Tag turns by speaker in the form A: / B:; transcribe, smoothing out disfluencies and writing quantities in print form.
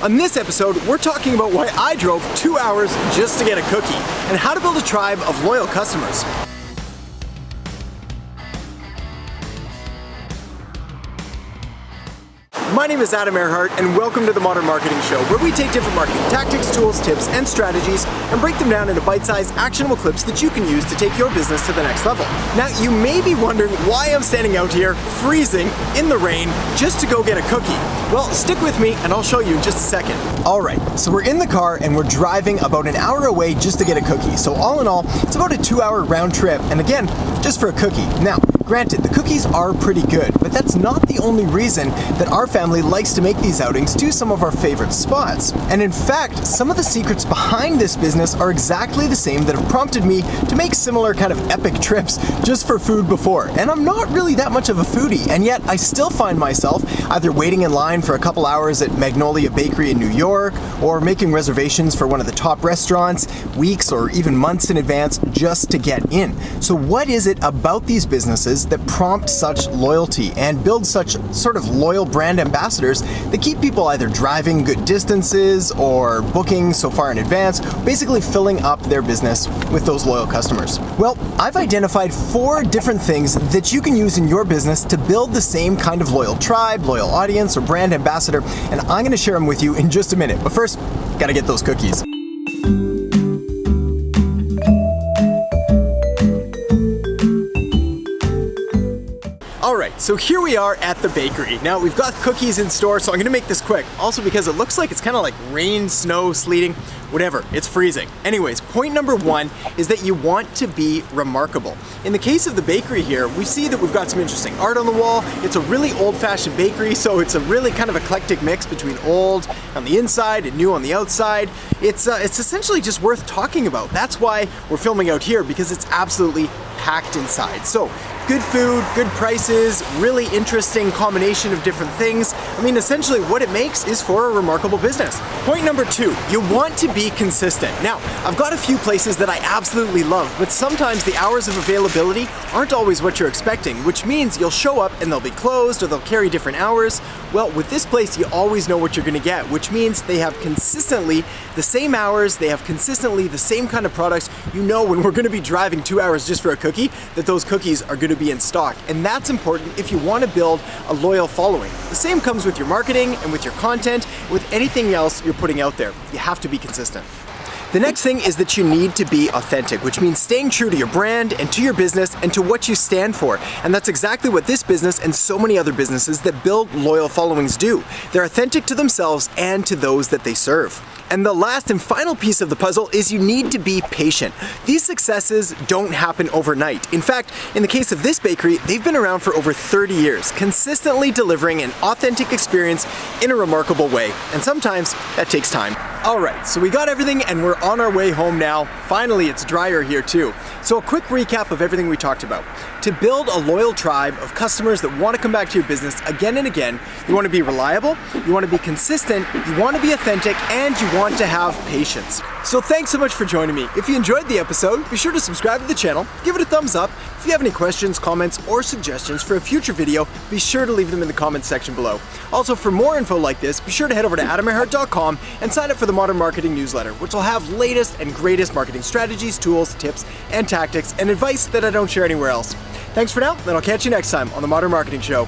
A: On this episode, we're talking about why I drove 2 hours just to get a cookie, and how to build a tribe of loyal customers. My name is Adam Erhart, and welcome to the Modern Marketing Show, where we take different marketing tactics, tools, tips, and strategies and break them down into bite-sized, actionable clips that you can use to take your business to the next level. Now, you may be wondering why I'm standing out here, freezing, in the rain, just to go get a cookie. Well, stick with me, and I'll show you in just a second. Alright, so we're in the car, and we're driving about an hour away just to get a cookie. So all in all, it's about a 2-hour round trip, and again, just for a cookie. Now, granted, the cookies are pretty good, but that's not the only reason that our family likes to make these outings to some of our favorite spots. And in fact, some of the secrets behind this business are exactly the same that have prompted me to make similar kind of epic trips just for food before. And I'm not really that much of a foodie, and yet I still find myself either waiting in line for a couple hours at Magnolia Bakery in New York, or making reservations for one of the top restaurants weeks or even months in advance just to get in. So what is it about these businesses that prompt such loyalty and build such sort of loyal brand ambassadors that keep people either driving good distances or booking so far in advance, basically filling up their business with those loyal customers? Well, I've identified 4 different things that you can use in your business to build the same kind of loyal tribe, loyal audience, or brand ambassador, and I'm going to share them with you in just a minute. But first, gotta get those cookies. Alright, so here we are at the bakery. Now we've got cookies in store, so I'm gonna make this quick. Also because it looks like it's kind of like rain, snow, sleeting, whatever, it's freezing. Anyways, point number 1 is that you want to be remarkable. In the case of the bakery here, we see that we've got some interesting art on the wall. It's a really old-fashioned bakery, so it's a really kind of eclectic mix between old on the inside and new on the outside. It's essentially just worth talking about. That's why we're filming out here, because it's absolutely packed inside. So, good food, good prices, really interesting combination of different things. I mean, essentially what it makes is for a remarkable business. Point number 2, you want to be consistent. Now, I've got a few places that I absolutely love, but sometimes the hours of availability aren't always what you're expecting, which means you'll show up and they'll be closed or they'll carry different hours. Well, with this place, you always know what you're gonna get, which means they have consistently the same hours, they have consistently the same kind of products. You know when we're gonna be driving 2 hours just for a cookie, that those cookies are gonna be in stock. And that's important if you want to build a loyal following. The same comes with your marketing and with your content, with anything else you're putting out there. You have to be consistent. The next thing is that you need to be authentic, which means staying true to your brand and to your business and to what you stand for. And that's exactly what this business and so many other businesses that build loyal followings do. They're authentic to themselves and to those that they serve. And the last and final piece of the puzzle is you need to be patient. These successes don't happen overnight. In fact, in the case of this bakery, they've been around for over 30 years, consistently delivering an authentic experience in a remarkable way. And sometimes that takes time. Alright, so we got everything and we're on our way home now. Finally, it's drier here too. So a quick recap of everything we talked about. To build a loyal tribe of customers that want to come back to your business again and again, you want to be reliable, you want to be consistent, you want to be authentic, and you want to have patience. So thanks so much for joining me. If you enjoyed the episode, be sure to subscribe to the channel, give it a thumbs up. If you have any questions, comments, or suggestions for a future video, be sure to leave them in the comments section below. Also, for more info like this, be sure to head over to adamerhart.com and sign up for the Modern Marketing newsletter, which will have latest and greatest marketing strategies, tools, tips, and tactics, and advice that I don't share anywhere else. Thanks for now, and I'll catch you next time on the Modern Marketing Show.